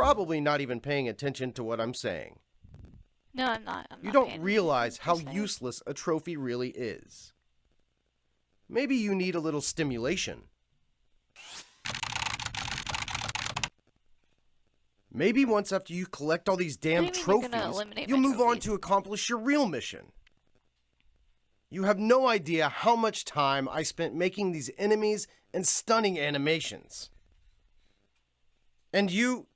probably not even paying attention to what I'm saying. No, I'm not. You don't realize how useless a trophy really is. Maybe you need a little stimulation. Maybe once after you collect all these damn trophies, you'll move on to accomplish your real mission. You have no idea how much time I spent making these enemies and stunning animations. And you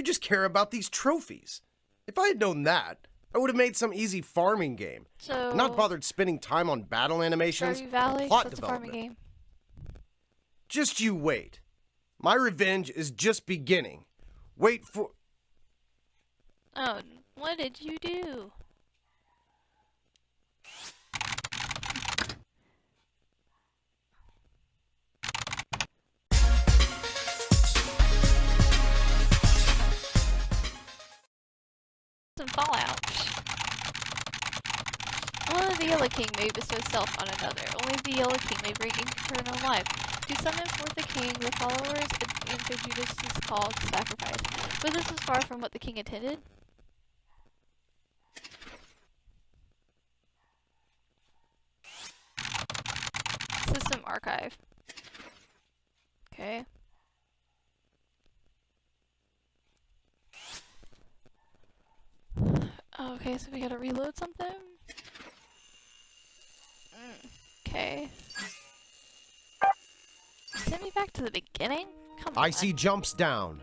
just care about these trophies. If I had known that, I would have made some easy farming game. So, not bothered spending time on battle animations or plot development. Just you wait. My revenge is just beginning. Wait for... Oh, what did you do? Some Fallout. Only the Yellow King may bestow self on another. Only the Yellow King may bring eternal life. To summon forth the king, the followers answer Judas's call to sacrifice. But this was far from what the king intended. System archive. Okay. Okay, so we gotta reload something? Okay. Send me back to the beginning? Come on. ICEY jumps down.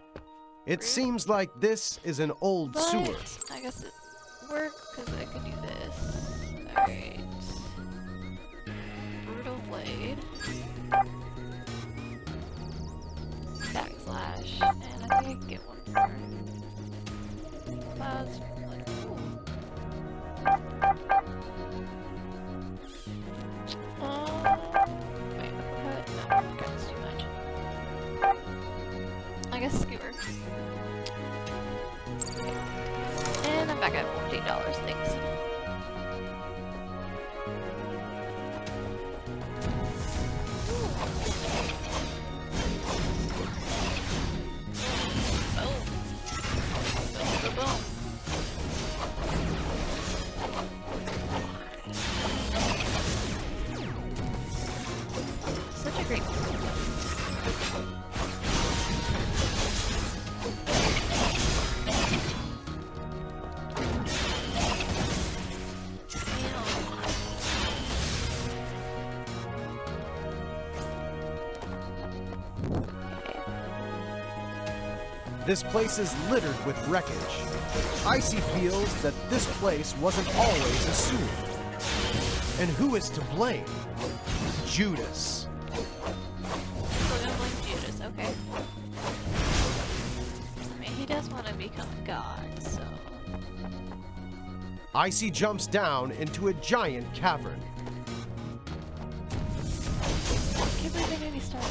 It seems like this is an old sewer. I guess it worked because I could do this. Alright. Brutal blade. Backslash. And I think I can get one more. Clouds. Wait, no, that's too much. I guess skewer. Okay. And I'm back at $14, thanks. This place is littered with wreckage. ICEY feels that this place wasn't always a sewer. And who is to blame? Judas. We're gonna blame Judas, okay. I mean, he does want to become God, so... ICEY jumps down into a giant cavern. I can't believe they made me start.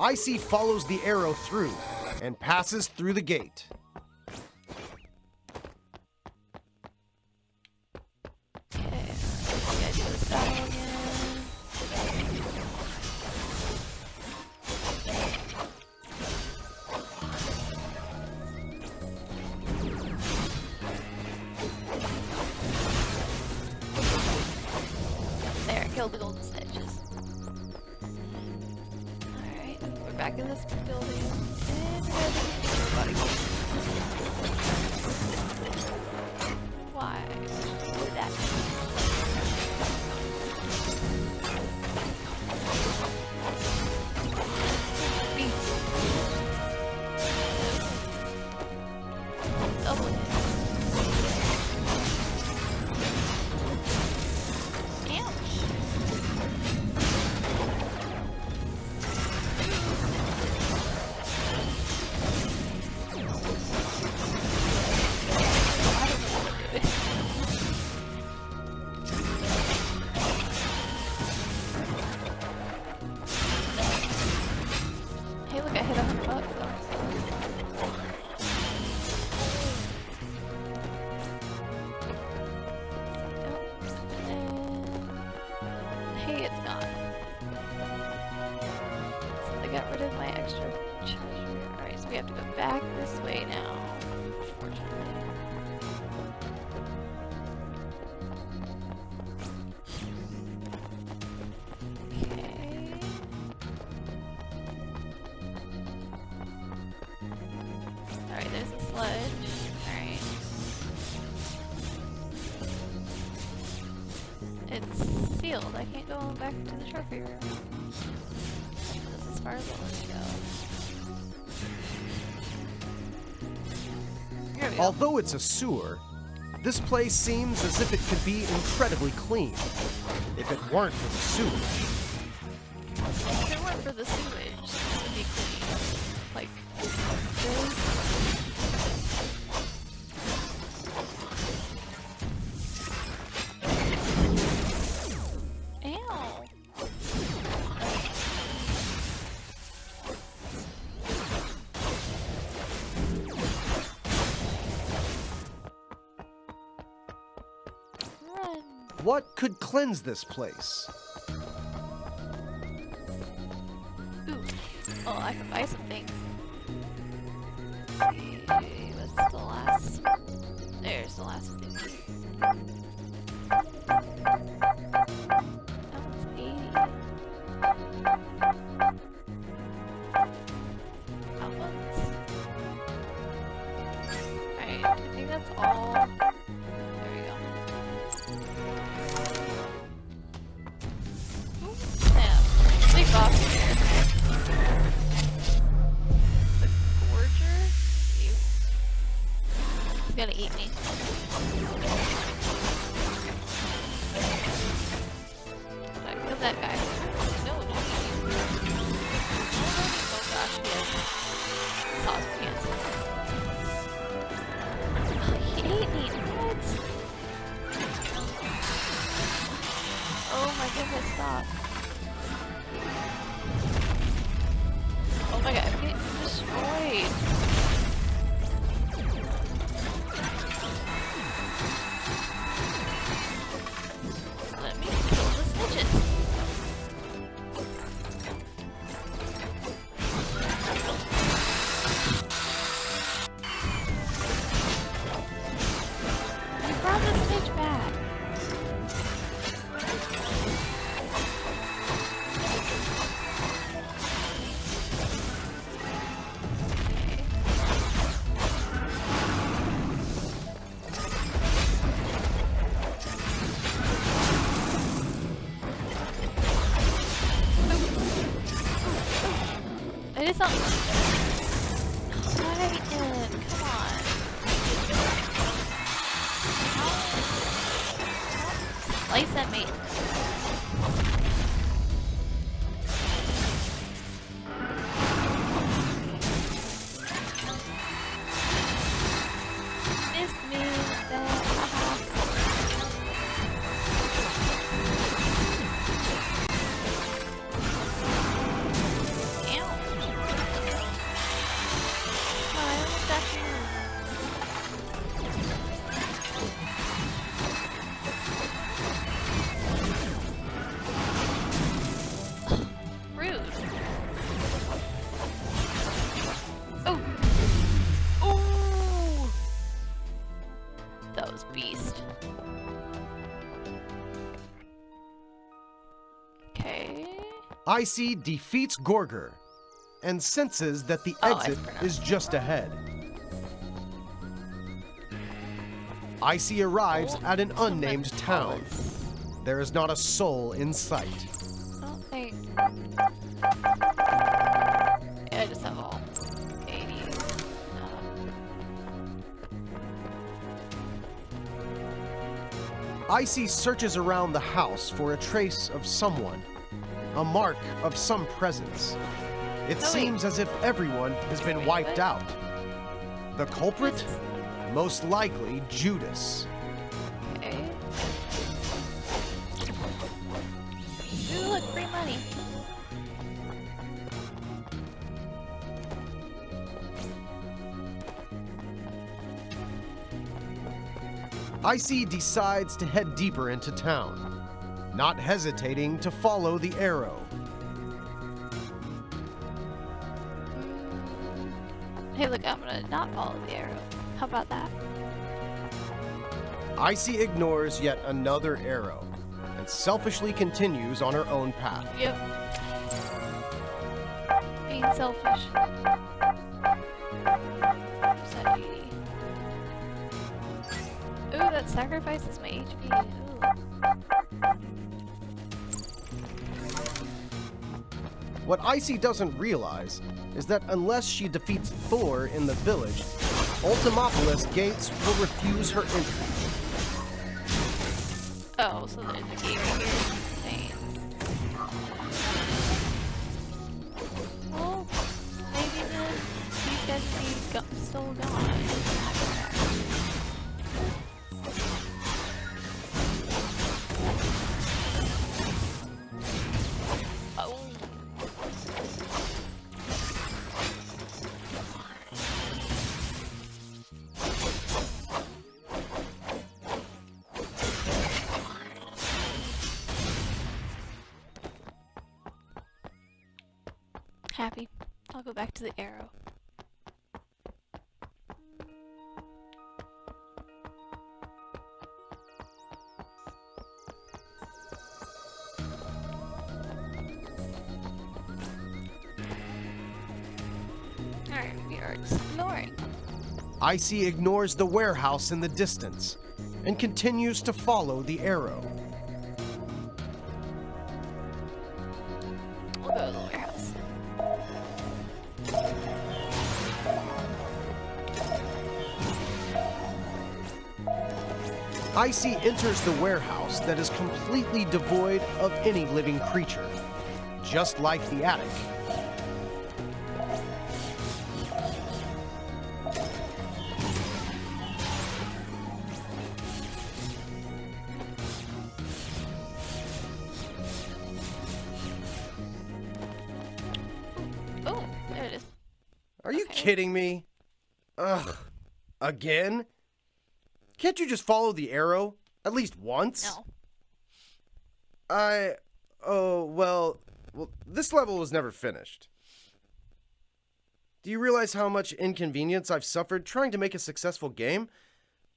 ICEY follows the arrow through and passes through the gate. Okay, let's do this battle again. There, killed the golden snitches. Back in this building, and we're gonna do everybody. Why? Do that. Beast. Double hit. got rid of my extra treasure. Alright, so we have to go back this way now. Unfortunately. Okay. Alright, there's a sledge. Alright. It's sealed. I can't go back to the trophy room. This is as far as I want to go. Here we go. Although it's a sewer, this place seems as if it could be incredibly clean, if it weren't for the sewage. If it weren't for the sewage, it would be clean. Like, really? What could cleanse this place? Ooh. Oh, I can buy some things. Let's see. What's the last? There's the last thing. That one's 80. That one's. Alright, I think that's all. There we go. Big boss here. The Gorger? Ew. He's gonna eat me. Kill that guy. No, don't eat me. Oh gosh, he has saucepans. Oh, he ate me. What? Oh my goodness, stop. Oh my god, I'm getting destroyed. Let me kill the snitches. You brought the snitch back. It is something. Alright then, come on. Slice at me. Missed me with that. Haha. Beast. Okay. ICEY defeats Gorger and senses that the exit is just ahead. ICEY arrives at an unnamed town. There is not a soul in sight. I don't think. Yeah, I just have all 80. ICEY searches around the house for a trace of someone, a mark of some presence. It seems as if everyone has been wiped out. The culprit? Most likely Judas. Okay. Ooh, look, free money. ICEY decides to head deeper into town, not hesitating to follow the arrow. Hey, look, I'm gonna not follow the arrow. How about that? ICEY ignores yet another arrow and selfishly continues on her own path. Yep. Being selfish. Ooh, that sacrifices my HP. Ooh. What ICEY doesn't realize is that unless she defeats Thor in the village, Ultimopolis gates will refuse her entry. Oh, so there's a gate right here. Thanks. Well, maybe these guys will be still gone. Happy. I'll go back to the arrow. Alright, we are exploring. ICEY ignores the warehouse in the distance and continues to follow the arrow. We'll go to the warehouse. ICEY enters the warehouse that is completely devoid of any living creature, just like the attic. Oh, there it is. Are you kidding me? Ugh. Again? Can't you just follow the arrow? At least once? No. Oh, well, this level was never finished. Do you realize how much inconvenience I've suffered trying to make a successful game?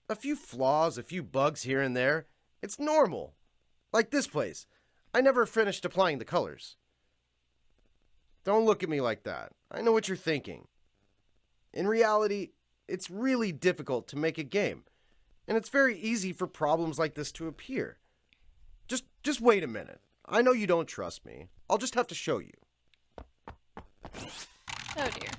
A few flaws, a few bugs here and there. It's normal. Like this place. I never finished applying the colors. Don't look at me like that. I know what you're thinking. In reality, it's really difficult to make a game. And it's very easy for problems like this to appear. Just wait a minute. I know you don't trust me. I'll just have to show you. Oh dear.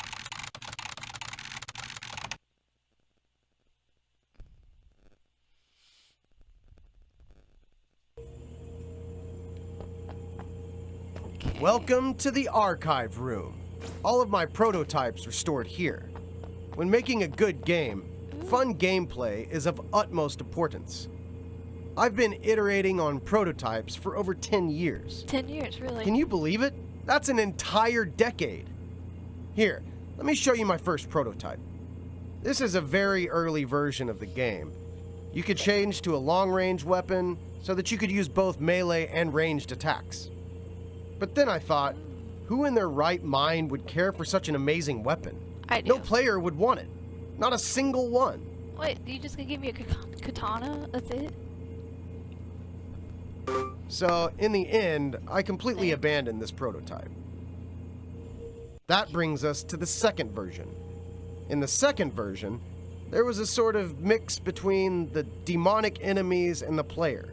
Okay. Welcome to the archive room. All of my prototypes are stored here. When making a good game, fun gameplay is of utmost importance. I've been iterating on prototypes for over 10 years. 10 years, really? Can you believe it? That's an entire decade. Here, let me show you my first prototype. This is a very early version of the game. You could change to a long-range weapon so that you could use both melee and ranged attacks. But then I thought, who in their right mind would care for such an amazing weapon? I do. No player would want it. Not a single one. Wait, you just gonna give me a katana? That's it? So, in the end, I completely abandoned this prototype. That brings us to the second version. In the second version, there was a sort of mix between the demonic enemies and the player.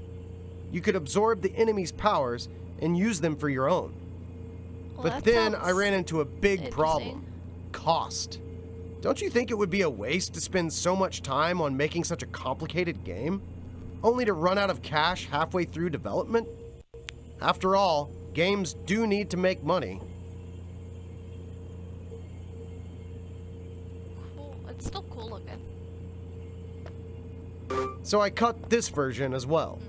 You could absorb the enemy's powers and use them for your own. Well, but then I ran into a big problem. Cost. Don't you think it would be a waste to spend so much time on making such a complicated game, only to run out of cash halfway through development? After all, games do need to make money. Cool. It's still cool looking. So I cut this version as well.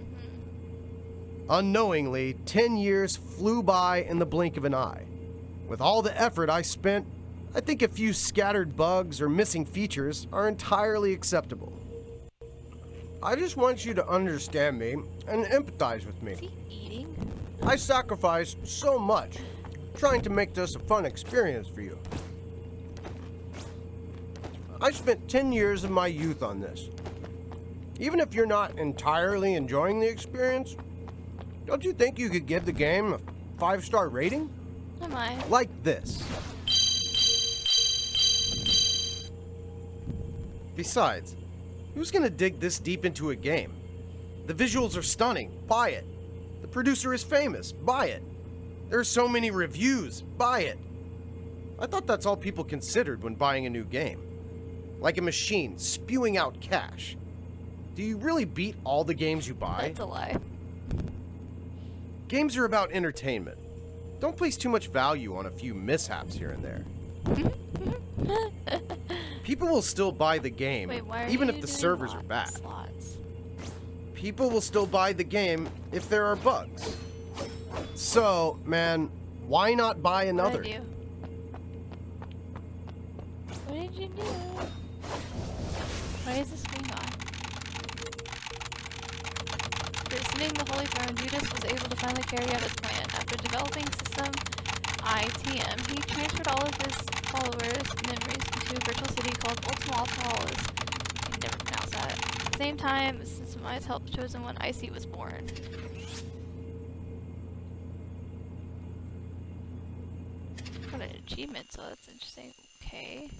Unknowingly, 10 years flew by in the blink of an eye. With all the effort I spent, I think a few scattered bugs or missing features are entirely acceptable. I just want you to understand me and empathize with me. Is he eating? I sacrificed so much trying to make this a fun experience for you. I spent 10 years of my youth on this. Even if you're not entirely enjoying the experience, don't you think you could give the game a 5-star rating? Am I? Like this. Besides, who's gonna dig this deep into a game? The visuals are stunning, buy it. The producer is famous, buy it. There are so many reviews, buy it. I thought that's all people considered when buying a new game. Like a machine spewing out cash. Do you really beat all the games you buy? That's a lie. Games are about entertainment. Don't place too much value on a few mishaps here and there. People will still buy the game, even if the servers are bad. People will still buy the game if there are bugs. So, man, why not buy another? What did you do? Why is this screen on? Listening the Holy Throne, Judas was able to finally carry out his plan. After developing system ITM, he transferred all of his followers' memories into a virtual city called Ultima Falls. I can never pronounce that. At the same time, System I's helped Chosen One ICEY was born. Got an achievement, so that's interesting. Okay.